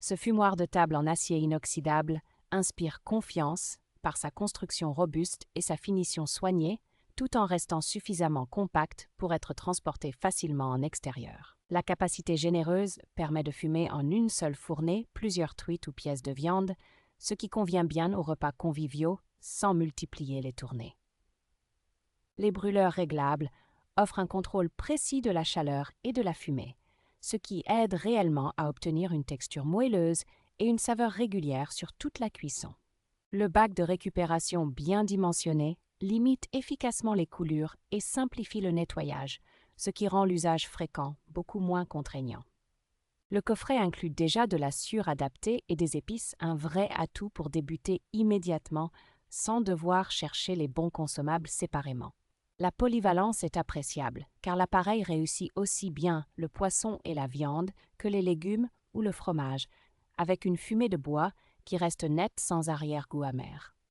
Ce fumoir de table en acier inoxydable inspire confiance par sa construction robuste et sa finition soignée, tout en restant suffisamment compact pour être transporté facilement en extérieur. La capacité généreuse permet de fumer en une seule fournée plusieurs truites ou pièces de viande, ce qui convient bien aux repas conviviaux sans multiplier les tournées. Les brûleurs réglables offrent un contrôle précis de la chaleur et de la fumée, ce qui aide réellement à obtenir une texture moelleuse et une saveur régulière sur toute la cuisson. Le bac de récupération bien dimensionné limite efficacement les coulures et simplifie le nettoyage, ce qui rend l'usage fréquent beaucoup moins contraignant. Le coffret inclut déjà de la sciure adaptée et des épices, un vrai atout pour débuter immédiatement sans devoir chercher les bons consommables séparément. La polyvalence est appréciable, car l'appareil réussit aussi bien le poisson et la viande que les légumes ou le fromage, avec une fumée de bois qui reste nette sans arrière-goût amer.